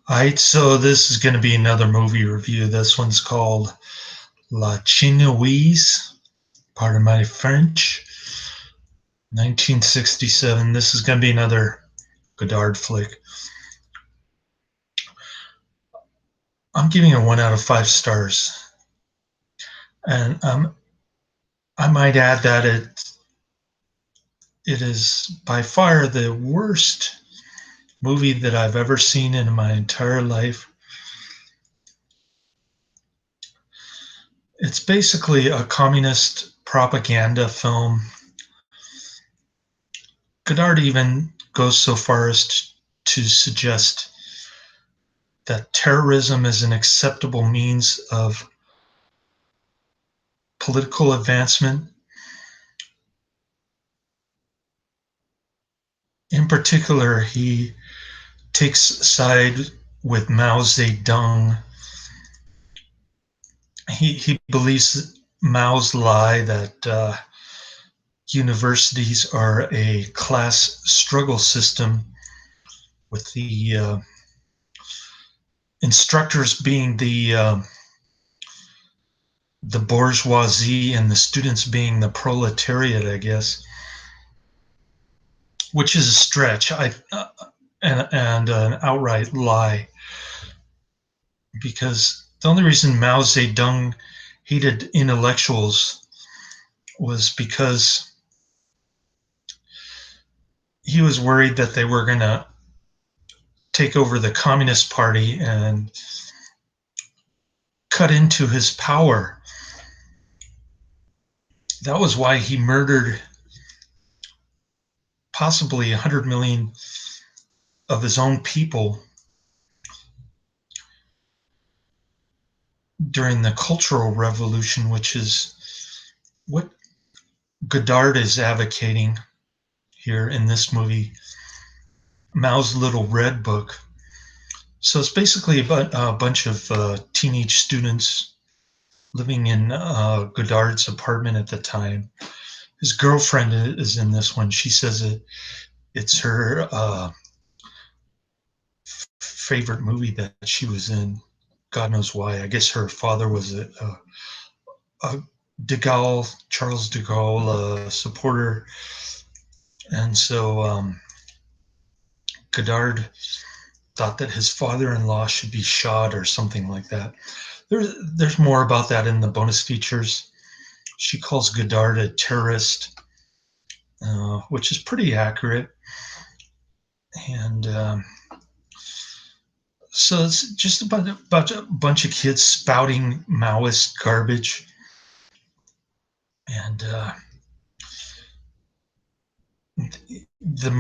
All right, so this is going to be another movie review. This one's called La Chinoise, pardon my French, 1967. This is going to be another Godard flick. I'm giving it 1 out of 5 stars. And I might add that it is by far the worst movie that I've ever seen in my entire life. It's basically a communist propaganda film. Godard even goes so far as to suggest that terrorism is an acceptable means of political advancement. In particular, he takes side with Mao Zedong. He believes Mao's lie that universities are a class struggle system, with the instructors being the bourgeoisie and the students being the proletariat, I guess, which is a stretch and an outright lie, because the only reason Mao Zedong hated intellectuals was because he was worried that they were going to take over the Communist Party and cut into his power. That was why he murdered possibly 100 million of his own people during the Cultural Revolution, which is what Godard is advocating here in this movie, Mao's Little Red Book. So it's basically about a bunch of teenage students living in Godard's apartment at the time. His girlfriend is in this one. She says it's her favorite movie that she was in. God knows why. I guess her father was a Charles de Gaulle supporter. And so Godard thought that his father-in-law should be shot or something like that. There's more about that in the bonus features. She calls Godard a terrorist, which is pretty accurate. And so it's just about a bunch of kids spouting Maoist garbage. And the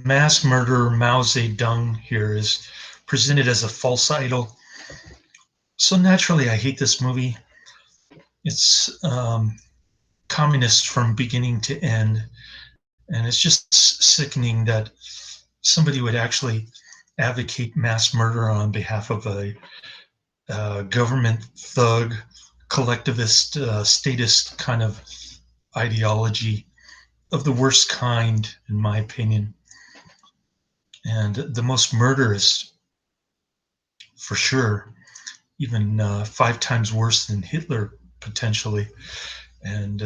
mass murderer Mao Zedong here is presented as a false idol. So naturally, I hate this movie. It's communist from beginning to end, and it's just sickening that somebody would actually advocate mass murder on behalf of a government thug, collectivist, statist kind of ideology of the worst kind, in my opinion, and the most murderous, for sure, even 5 times worse than Hitler, potentially. And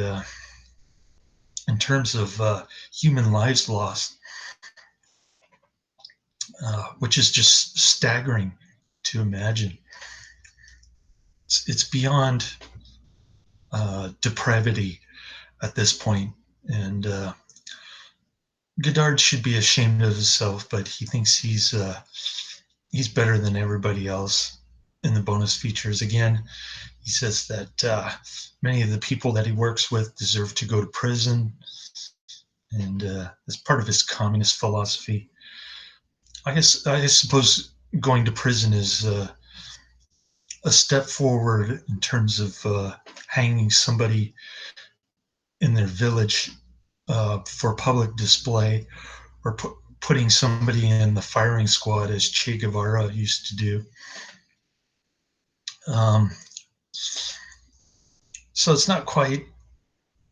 in terms of human lives lost, which is just staggering to imagine. It's beyond depravity at this point. And Godard should be ashamed of himself, but he thinks he's better than everybody else in the bonus features. Again, he says that many of the people that he works with deserve to go to prison, and as part of his communist philosophy. I suppose going to prison is a step forward in terms of hanging somebody in their village for public display, or putting somebody in the firing squad, as Che Guevara used to do. So it's not quite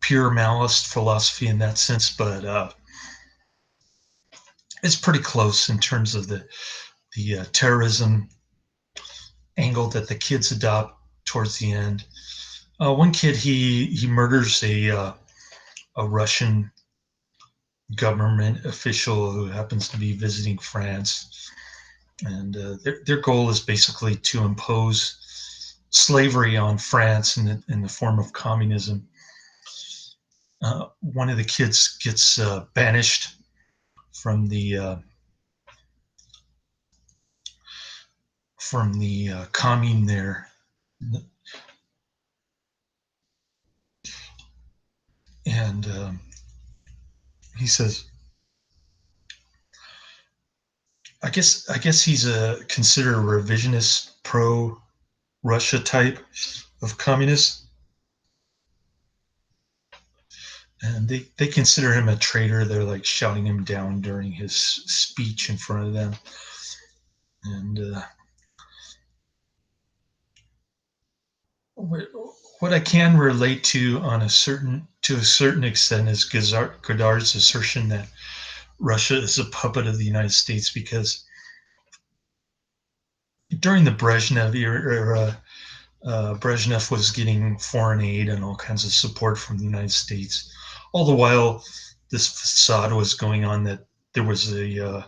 pure Maoist philosophy in that sense, but it's pretty close in terms of the terrorism angle that the kids adopt towards the end. One kid, he murders a Russian government official who happens to be visiting France, and their goal is basically to impose slavery on France in the form of communism. One of the kids gets banished from the commune there, and he says, I guess he's considered a revisionist pro Russia type of communist, and they consider him a traitor. They're like shouting him down during his speech in front of them, and what I can relate to a certain extent is Godard's assertion that Russia is a puppet of the United States, because during the Brezhnev era, Brezhnev was getting foreign aid and all kinds of support from the United States. All the while, this facade was going on that there was a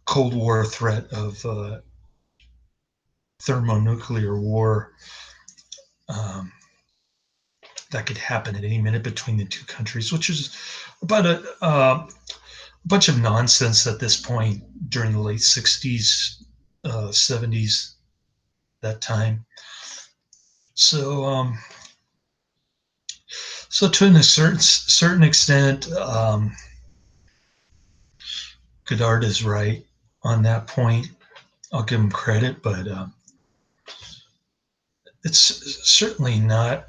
Cold War threat of thermonuclear war um, that could happen at any minute between the two countries, which is about a bunch of nonsense at this point during the late 60s, 70s, that time. So, so to a certain extent, Godard is right on that point. I'll give him credit, but it's certainly not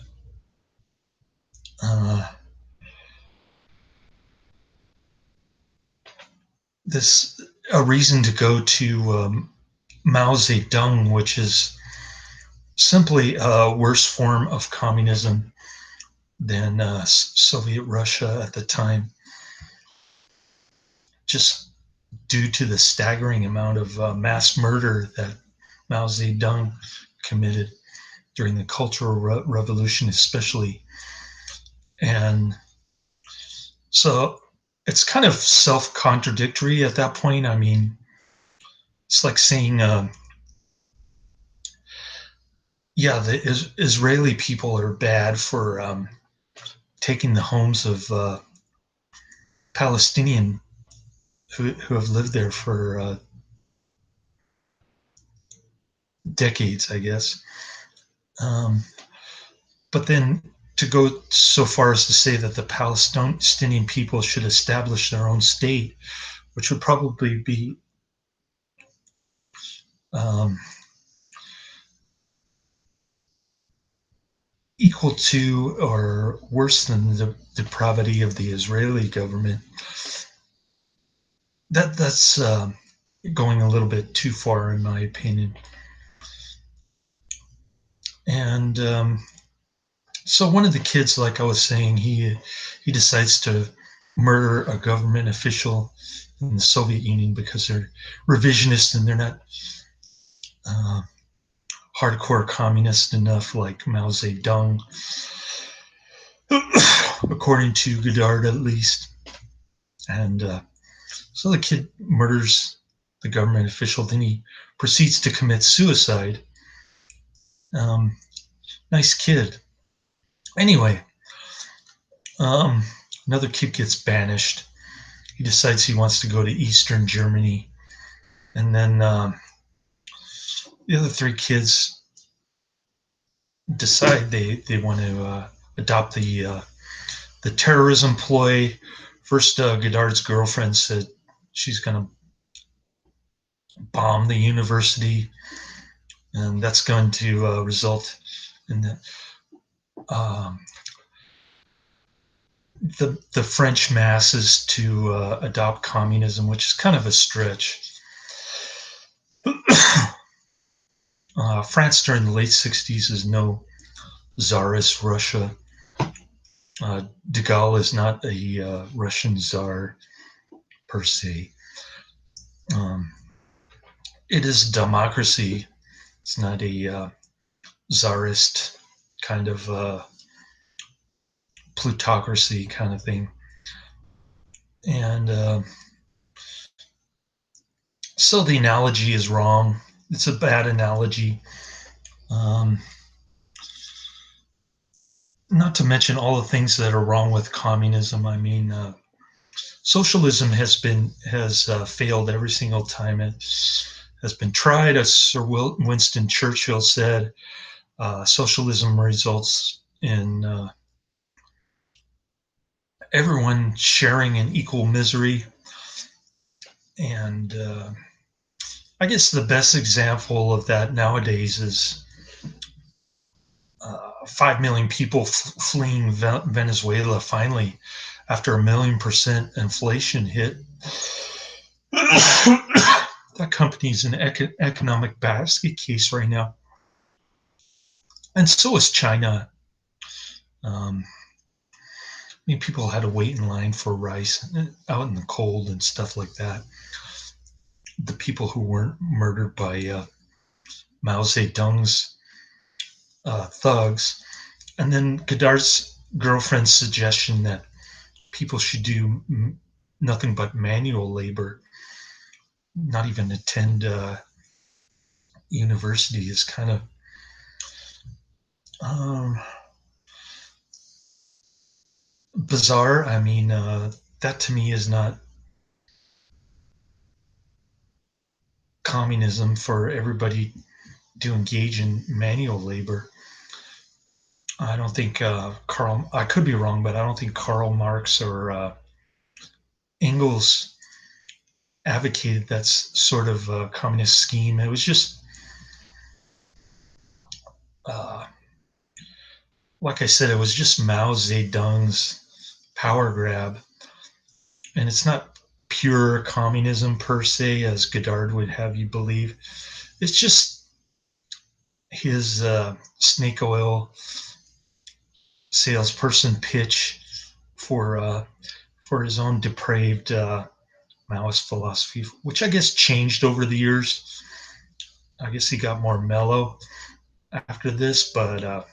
this a reason to go to Mao Zedong, which is simply a worse form of communism than Soviet Russia at the time, just due to the staggering amount of mass murder that Mao Zedong committed during the Cultural Revolution, especially. And so it's kind of self-contradictory at that point. I mean, it's like saying, yeah, the Israeli people are bad for taking the homes of Palestinian who have lived there for decades, I guess. But then to go so far as to say that the Palestinian people should establish their own state, which would probably be equal to or worse than the depravity of the Israeli government. That's going a little bit too far, in my opinion. And so one of the kids, like I was saying, he decides to murder a government official in the Soviet Union because they're revisionist and they're not hardcore communist enough like Mao Zedong, according to Godard at least. And so the kid murders the government official, then he proceeds to commit suicide. Nice kid. Anyway, another kid gets banished. He decides he wants to go to Eastern Germany. And then the other three kids decide they want to adopt the terrorism ploy. First, Godard's girlfriend said she's going to bomb the university, and that's going to result in the French masses to adopt communism, which is kind of a stretch. France during the late 60s is no Tsarist Russia. De Gaulle is not a Russian Tsar per se. Um, it is democracy. It's not a czarist kind of plutocracy kind of thing. And so the analogy is wrong. It's a bad analogy. Um, Not to mention all the things that are wrong with communism. I mean, socialism has failed every single time it has been tried. As Sir Winston Churchill said, socialism results in everyone sharing in equal misery. And I guess the best example of that nowadays is 5 million people fleeing Venezuela finally after 1,000,000% inflation hit. That company's an economic basket case right now. And so is China. I mean, people had to wait in line for rice out in the cold and stuff like that. The people who weren't murdered by Mao Zedong's thugs. And then Godard's girlfriend's suggestion that people should do nothing but manual labor, not even attend university, is kind of um, bizarre. I mean, that to me is not communism for everybody to engage in manual labor. I don't think I could be wrong, but I don't think Karl Marx or Engels advocated that sort of communist scheme. It was just, uh, like I said, it was just Mao Zedong's power grab. And it's not pure communism per se, as Godard would have you believe. It's just his snake oil salesperson pitch for uh, for his own depraved Maoist philosophy, which I guess changed over the years. I guess he got more mellow after this, but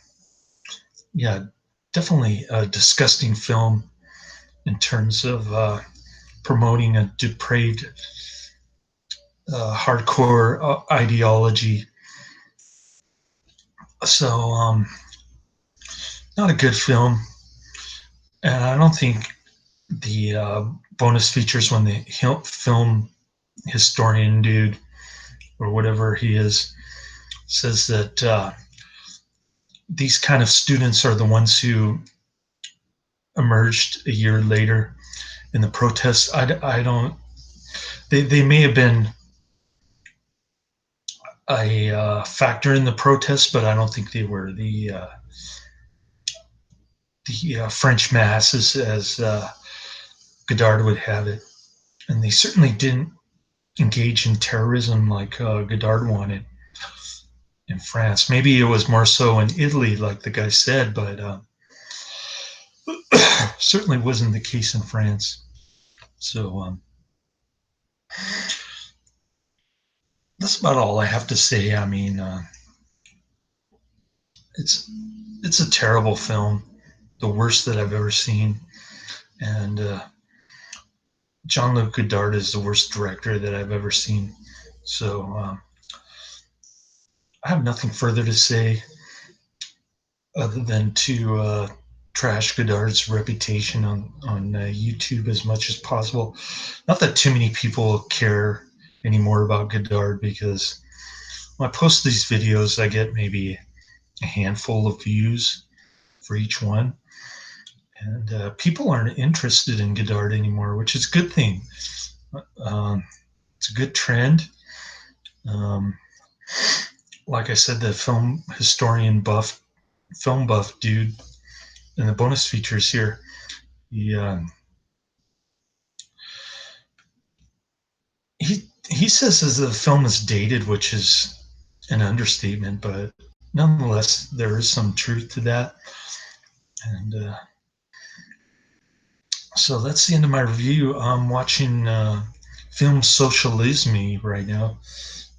yeah, definitely a disgusting film in terms of promoting a depraved, hardcore ideology. So, not a good film, and I don't think the bonus features when the film historian dude or whatever he is says that these kind of students are the ones who emerged a year later in the protests. I don't. They may have been a factor in the protests, but I don't think they were the French masses as Godard would have it, and they certainly didn't engage in terrorism like Godard wanted in France. Maybe it was more so in Italy, like the guy said, but certainly wasn't the case in France. So that's about all I have to say. I mean, it's it's a terrible film, the worst that I've ever seen, and Jean-Luc Godard is the worst director that I've ever seen. So I have nothing further to say other than to trash Godard's reputation on YouTube as much as possible. Not that too many people care anymore about Godard, because when I post these videos, I get maybe a handful of views for each one, and people aren't interested in Godard anymore, which is a good thing. Um, it's a good trend. Um, like I said, the film buff dude in the bonus features here, he he says as the film is dated, which is an understatement, but nonetheless, there is some truth to that. And so that's the end of my review. I'm watching film Socialisme right now.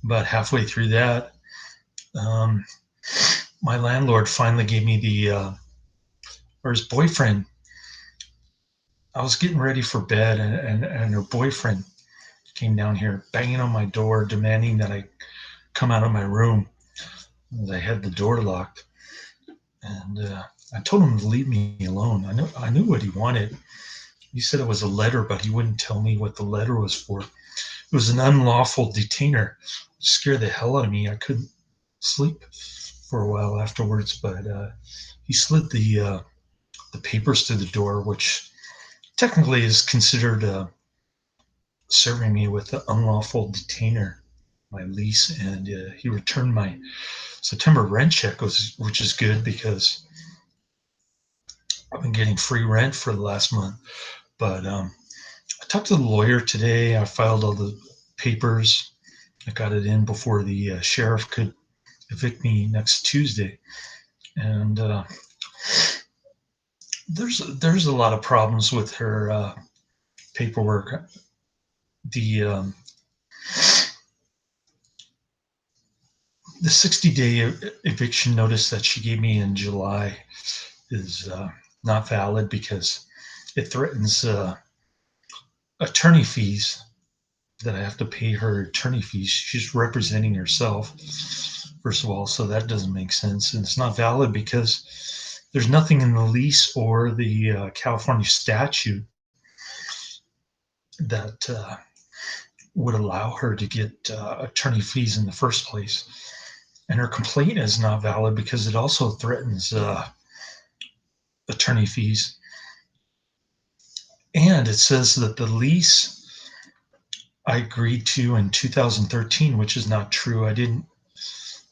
About halfway through that, um, my landlord finally gave me or his boyfriend. I was getting ready for bed, and her boyfriend came down here banging on my door, demanding that I come out of my room. I had the door locked, and I told him to leave me alone. I knew what he wanted. He said it was a letter, but he wouldn't tell me what the letter was for. It was an unlawful detainer. It scared the hell out of me. I couldn't sleep for a while afterwards, but he slid the papers to the door, which technically is considered serving me with the unlawful detainer, my lease, and he returned my September rent check, which is good because I've been getting free rent for the last month. But I talked to the lawyer today. I filed all the papers. I got it in before the sheriff could evict me next Tuesday, and there's a lot of problems with her paperwork. The 60-day eviction notice that she gave me in July is not valid because it threatens attorney fees, that I have to pay her attorney fees. She's representing herself, first of all, so that doesn't make sense. And it's not valid because there's nothing in the lease or the California statute that would allow her to get attorney fees in the first place. And her complaint is not valid because it also threatens attorney fees. And it says that the lease I agreed to in 2013, which is not true. I didn't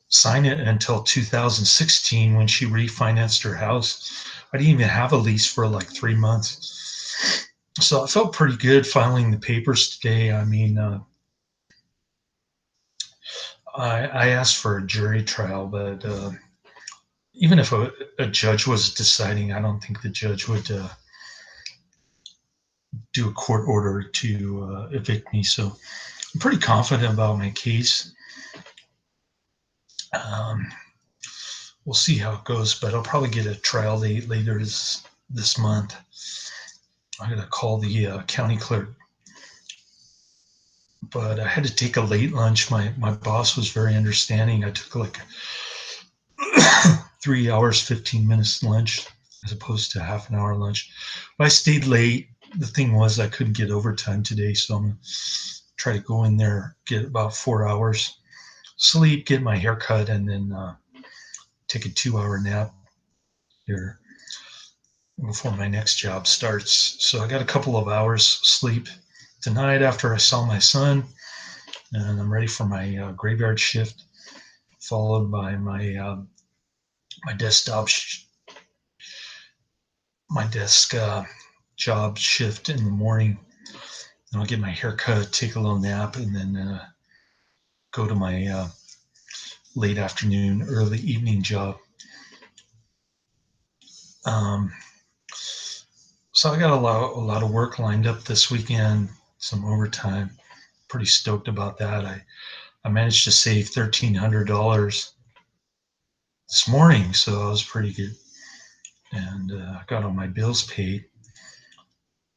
sign it until 2016 when she refinanced her house. I didn't even have a lease for like 3 months. So I felt pretty good filing the papers today. I mean, I asked for a jury trial, but even if a judge was deciding, I don't think the judge would do a court order to evict me. So I'm pretty confident about my case. We'll see how it goes, but I'll probably get a trial date later this month. I'm going to call the county clerk. But I had to take a late lunch. My boss was very understanding. I took like 3 hours, 15 minutes lunch as opposed to half an hour lunch. But I stayed late. The thing was I couldn't get overtime today, so I'm going to try to go in there, get about 4 hours sleep, get my hair cut, and then take a 2-hour nap here before my next job starts. So I got a couple of hours sleep tonight after I saw my son, and I'm ready for my graveyard shift, followed by my my desk job shift in the morning. And I'll get my hair cut, take a little nap, and then go to my late afternoon, early evening job. So I got a lot of work lined up this weekend, some overtime. Pretty stoked about that. I managed to save $1,300 this morning, so I was pretty good. And I got all my bills paid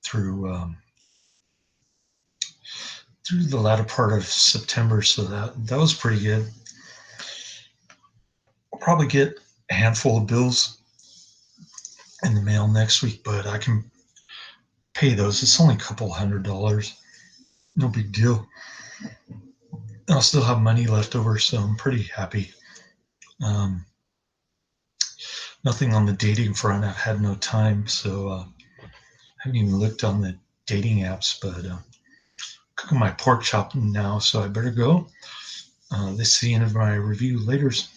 through the latter part of September, so that was pretty good. I'll probably get a handful of bills in the mail next week, but I can pay those. It's only a couple $100. No big deal. I'll still have money left over, so I'm pretty happy. Nothing on the dating front. I've had no time, so I haven't even looked on the dating apps, but cooking my pork chop now, so I better go. This is the end of my review. Laters.